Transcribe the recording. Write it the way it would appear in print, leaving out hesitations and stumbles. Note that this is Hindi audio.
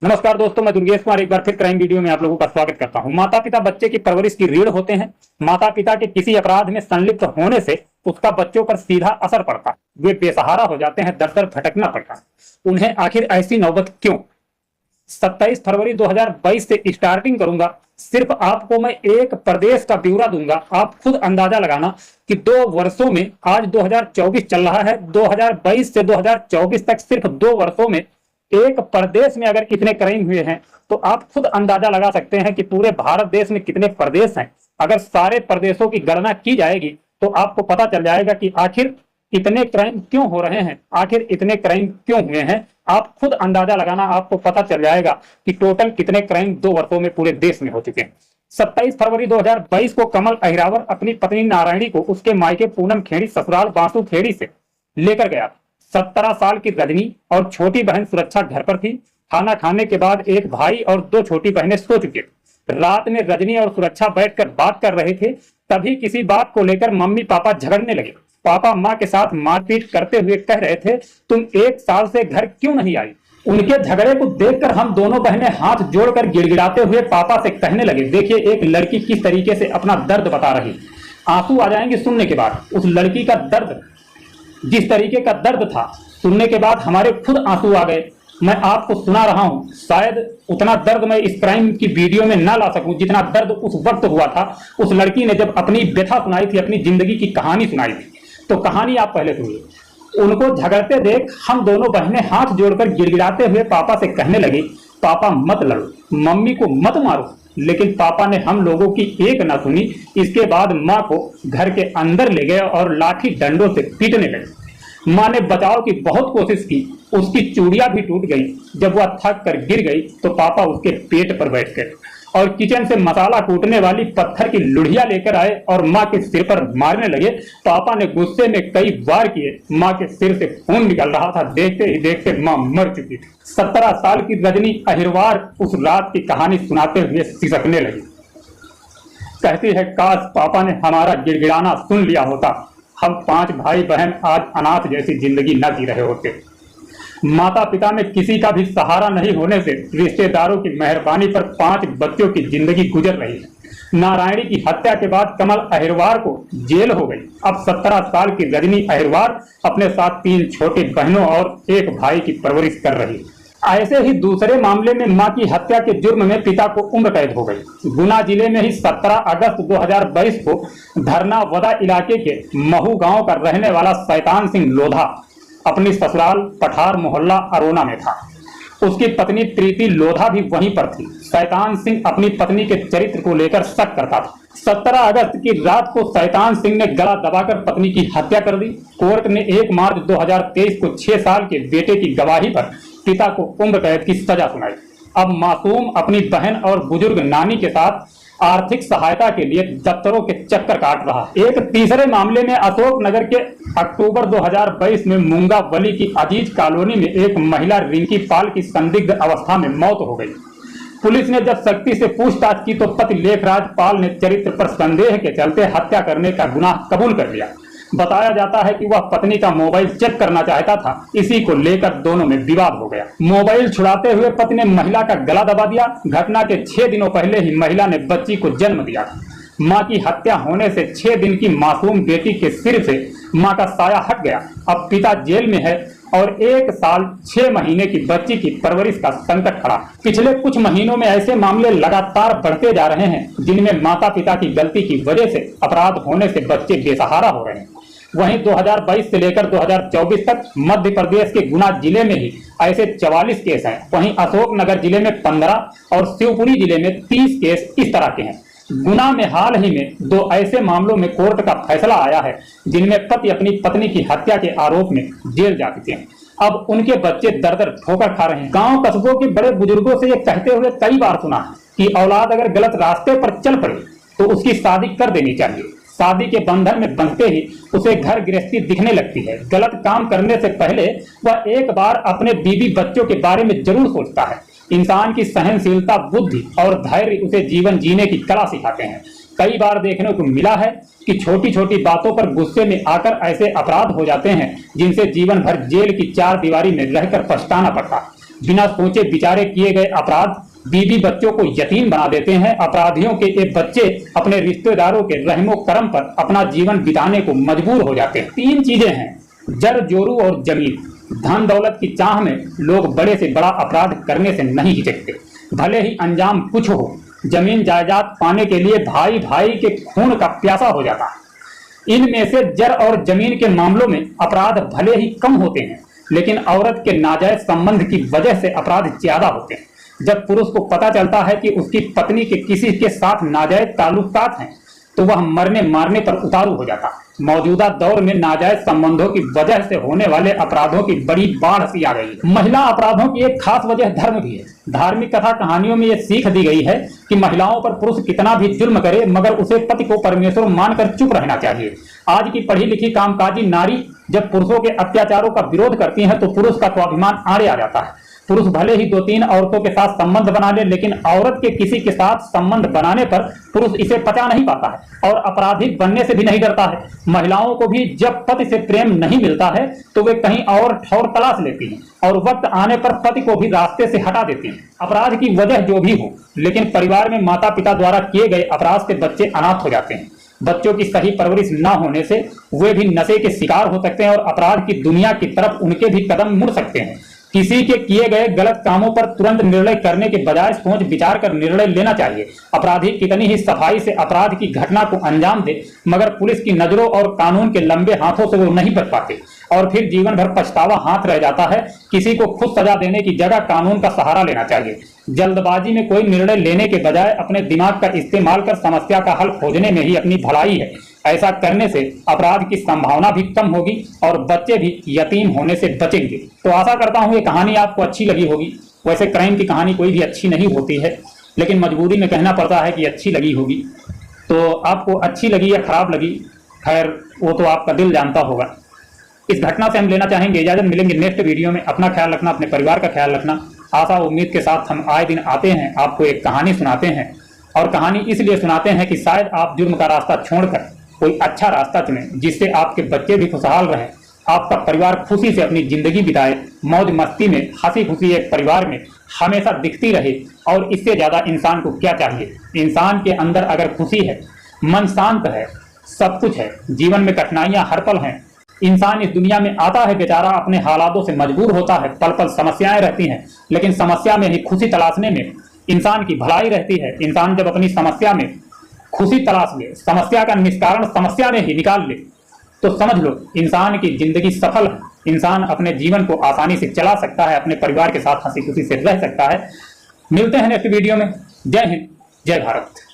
नमस्कार दोस्तों, मैं दुर्गेश कुमार एक बार फिर क्राइम वीडियो में आप लोगों का स्वागत करता हूं। माता पिता बच्चे की परवरिश की रीढ़ होते हैं। माता पिता के किसी अपराध में संलिप्त होने से उसका बच्चों पर सीधा असर पड़ता है। वे बेसहारा हो जाते हैं, दर दर भटकना पड़ता है। उन्हें आखिर ऐसी नौबत क्यों? 27 फरवरी 2022 से स्टार्टिंग करूंगा। सिर्फ आपको मैं एक प्रदेश का ब्यौरा दूंगा। आप खुद अंदाजा लगाना कि 2 वर्षों में, आज 2024 चल रहा है, 2022 से 2024 तक सिर्फ 2 वर्षों में एक प्रदेश में अगर कितने क्राइम हुए हैं तो आप खुद अंदाजा लगा सकते हैं कि पूरे भारत देश में कितने प्रदेश हैं। अगर सारे प्रदेशों की गणना की जाएगी तो आपको पता चल जाएगा कि आखिर इतने क्राइम क्यों हो रहे हैं, आखिर इतने क्राइम क्यों हुए हैं। आप खुद अंदाजा लगाना, आपको पता चल जाएगा कि टोटल कितने क्राइम 2 वर्षों में पूरे देश में हो चुके हैं। 27 फरवरी 2022 को कमल अहिरावर अपनी पत्नी नारायणी को उसके मायके पूनम खेड़ी ससुराल बांसु खेड़ी से लेकर गया। 17 साल की रजनी और छोटी बहन सुरक्षा घर पर थी। खाना खाने के बाद एक भाई और 2 छोटी बहनें सो चुके। रात में रजनी और सुरक्षा बैठकर बात कर रहे थे, तभी किसी बात को लेकर मम्मी पापा झगड़ने लगे। पापा माँ के साथ मारपीट करते हुए कह रहे थे, तुम 1 साल से घर क्यों नहीं आई? उनके झगड़े को देखकर हम दोनों बहनें हाथ जोड़कर गिड़गिड़ाते हुए पापा से कहने लगे, देखिए एक लड़की किस तरीके से अपना दर्द बता रही। आंसू आ जाएंगे सुनने के बाद। उस लड़की का दर्द, जिस तरीके का दर्द था, सुनने के बाद हमारे खुद आंसू आ गए। मैं आपको सुना रहा हूं, शायद उतना दर्द मैं इस क्राइम की वीडियो में ना ला सकूं जितना दर्द उस वक्त हुआ था। उस लड़की ने जब अपनी व्यथा सुनाई थी, अपनी जिंदगी की कहानी सुनाई थी। तो कहानी आप पहले सुनिए। उनको झगड़ते देख हम दोनों बहनें हाथ जोड़कर गिड़गिड़ाते हुए पापा से कहने लगी, पापा मत लड़ो, मम्मी को मत मारो। लेकिन पापा ने हम लोगों की एक ना सुनी। इसके बाद माँ को घर के अंदर ले गए और लाठी डंडों से पीटने लगे। माँ ने बचाव की बहुत कोशिश की, उसकी चूड़ियां भी टूट गई। जब वह थक कर गिर गई तो पापा उसके पेट पर बैठ गए और किचन से मसाला कूटने वाली पत्थर की लुढ़िया लेकर आए और माँ के सिर पर मारने लगे। पापा ने गुस्से में कई वार किए। माँ के सिर से खून निकल रहा था। देखते ही देखते माँ मर चुकी थी। 17 साल की रजनी अहिरवार उस रात की कहानी सुनाते हुए सिसकने लगी। कहती है, काश पापा ने हमारा गिड़गिड़ाना सुन लिया होता, हम 5 भाई बहन आज अनाथ जैसी जिंदगी न जी रहे होते। माता पिता में किसी का भी सहारा नहीं होने से रिश्तेदारों की मेहरबानी पर 5 बच्चों की जिंदगी गुजर रही है। नारायणी की हत्या के बाद कमल अहिरवार को जेल हो गई। अब 17 साल की रजनी अहिरवार अपने साथ 3 छोटी बहनों और एक भाई की परवरिश कर रही है। ऐसे ही दूसरे मामले में मां की हत्या के जुर्म में पिता को उम्र कैद हो गई। गुना जिले में ही 17 अगस्त 2022 को धरनावदा इलाके के महू गांव का रहने वाला शैतान सिंह लोधा अपनी ससुराल पठार मोहल्ला अरोना में था। उसकी पत्नी प्रीति लोधा भी वहीं पर थी। शैतान सिंह अपनी पत्नी के चरित्र को लेकर शक करता था। 17 अगस्त की रात को शैतान सिंह ने गला दबाकर पत्नी की हत्या कर दी। कोर्ट ने 1 मार्च 2023 को 6 साल के बेटे की गवाही पर पिता को उम्र कैद की सजा सुनाई। अब मासूम अपनी बहन और बुजुर्ग नानी के साथ आर्थिक सहायता के लिए दफ्तरों के चक्कर काट रहा है। एक तीसरे मामले में अशोक नगर के अक्टूबर 2022 में मूंगा वली की अजीज कॉलोनी में एक महिला रिंकी पाल की संदिग्ध अवस्था में मौत हो गई। पुलिस ने जब सख्ती से पूछताछ की तो पति लेखराज पाल ने चरित्र पर संदेह के चलते हत्या करने का गुनाह कबूल कर लिया। बताया जाता है कि वह पत्नी का मोबाइल चेक करना चाहता था। इसी को लेकर दोनों में विवाद हो गया। मोबाइल छुड़ाते हुए पति ने महिला का गला दबा दिया। घटना के 6 दिनों पहले ही महिला ने बच्ची को जन्म दिया। मां की हत्या होने से 6 दिन की मासूम बेटी के सिर से मां का साया हट गया। अब पिता जेल में है और 1 साल 6 महीने की बच्ची की परवरिश का संकट खड़ा। पिछले कुछ महीनों में ऐसे मामले लगातार बढ़ते जा रहे हैं जिनमें माता पिता की गलती की वजह से अपराध होने से बच्चे बेसहारा हो रहे हैं। वहीं 2022 से लेकर 2024 तक मध्य प्रदेश के गुना जिले में ही ऐसे 44 केस हैं। वहीं अशोकनगर जिले में 15 और शिवपुरी जिले में 30 केस इस तरह के हैं। गुना में हाल ही में 2 ऐसे मामलों में कोर्ट का फैसला आया है जिनमें पति अपनी पत्नी की हत्या के आरोप में जेल जा चुके हैं। अब उनके बच्चे दर दर ठोकर खा रहे हैं। गांव कस्बों के बड़े बुजुर्गों से ये कहते हुए कई बार सुना कि औलाद अगर गलत रास्ते पर चल पड़े तो उसकी शादी कर देनी चाहिए। शादी के बंधन में बंधते ही उसे घर गृहस्थी दिखने लगती है। गलत काम करने से पहले वह एक बार अपने बीवी बच्चों के बारे में जरूर सोचता है। इंसान की सहनशीलता, बुद्धि और धैर्य उसे जीवन जीने की कला सिखाते हैं। कई बार देखने को मिला है कि छोटी छोटी बातों पर गुस्से में आकर ऐसे अपराध हो जाते हैं जिनसे जीवन भर जेल की 4 दीवारी में रहकर पछताना पड़ता। बिना सोचे विचारे किए गए अपराध बीवी बच्चों को यतीम बना देते हैं। अपराधियों के ये बच्चे अपने रिश्तेदारों के रहमो करम पर अपना जीवन बिताने को मजबूर हो जाते हैं। 3 चीजें हैं, जर जोरू और जमीन। धन दौलत की चाह में लोग बड़े से बड़ा अपराध करने से नहीं हिचकते, भले ही अंजाम कुछ हो। जमीन जायदाद पाने के लिए भाई भाई के खून का प्यासा हो जाता है। इनमें से जर और जमीन के मामलों में अपराध भले ही कम होते हैं, लेकिन औरत के नाजायज संबंध की वजह से अपराध ज्यादा होते हैं। जब पुरुष को पता चलता है कि उसकी पत्नी के किसी के साथ नाजायज ताल्लुकात हैं, तो वह मरने मारने पर उतारू हो जाता है। मौजूदा दौर में नाजायज संबंधों की वजह से होने वाले अपराधों की बड़ी बाढ़ सी आ गई है। महिला अपराधों की एक खास वजह धर्म भी है। धार्मिक कथा कहानियों में यह सीख दी गई है कि महिलाओं पर पुरुष कितना भी जुल्म करे, मगर उसे पति को परमेश्वर मानकर चुप रहना चाहिए। आज की पढ़ी लिखी कामकाजी नारी जब पुरुषों के अत्याचारों का विरोध करती है, तो पुरुष का स्वाभिमान आड़े आ जाता है। पुरुष भले ही 2-3 औरतों के साथ संबंध बना ले, लेकिन औरत के किसी के साथ संबंध बनाने पर पुरुष इसे पचा नहीं पाता है और आपराधिक बनने से भी नहीं डरता है। महिलाओं को भी जब पति से प्रेम नहीं मिलता है, तो वे कहीं और ठौर तलाश लेती हैं और वक्त आने पर पति को भी रास्ते से हटा देती हैं। अपराध की वजह जो भी हो, लेकिन परिवार में माता पिता द्वारा किए गए अपराध से बच्चे अनाथ हो जाते हैं। बच्चों की सही परवरिश न होने से वे भी नशे के शिकार हो सकते हैं और अपराध की दुनिया की तरफ उनके भी कदम मुड़ सकते हैं। किसी के किए गए गलत कामों पर तुरंत निर्णय करने के बजाय सोच विचार कर निर्णय लेना चाहिए। अपराधी कितनी ही सफाई से अपराध की घटना को अंजाम दे, मगर पुलिस की नजरों और कानून के लंबे हाथों से वो नहीं बच पाते और फिर जीवन भर पछतावा हाथ रह जाता है। किसी को खुद सजा देने की जगह कानून का सहारा लेना चाहिए। जल्दबाजी में कोई निर्णय लेने के बजाय अपने दिमाग का इस्तेमाल कर समस्या का हल खोजने में ही अपनी भलाई है। ऐसा करने से अपराध की संभावना भी कम होगी और बच्चे भी यतीम होने से बचेंगे। तो आशा करता हूँ ये कहानी आपको अच्छी लगी होगी। वैसे क्राइम की कहानी कोई भी अच्छी नहीं होती है, लेकिन मजबूरी में कहना पड़ता है कि अच्छी लगी होगी। तो आपको अच्छी लगी या खराब लगी, खैर वो तो आपका दिल जानता होगा। इस घटना से हम लेना चाहेंगे इजाजत। मिलेंगे नेक्स्ट वीडियो में। अपना ख्याल रखना, अपने परिवार का ख्याल रखना। आशा उम्मीद के साथ हम आए दिन आते हैं, आपको एक कहानी सुनाते हैं। और कहानी इसलिए सुनाते हैं कि शायद आप जुर्म का रास्ता छोड़कर कोई अच्छा रास्ता चुनें, जिससे आपके बच्चे भी खुशहाल रहें, आपका परिवार खुशी से अपनी जिंदगी बिताए, मौज मस्ती में हंसी खुशी एक परिवार में हमेशा दिखती रहे। और इससे ज्यादा इंसान को क्या चाहिए। इंसान के अंदर अगर खुशी है, मन शांत है, सब कुछ है। जीवन में कठिनाइयां हर पल हैं। इंसान इस दुनिया में आता है बेचारा, अपने हालातों से मजबूर होता है, पल पल समस्याएं रहती हैं, लेकिन समस्या में ही खुशी तलाशने में इंसान की भलाई रहती है। इंसान जब अपनी समस्या में खुशी तलाश ले, समस्या का निष्कारण समस्या में ही निकाल ले, तो समझ लो इंसान की जिंदगी सफल है। इंसान अपने जीवन को आसानी से चला सकता है, अपने परिवार के साथ हंसी खुशी से रह सकता है। मिलते हैं नेक्स्ट वीडियो में। जय हिंद, जय भारत।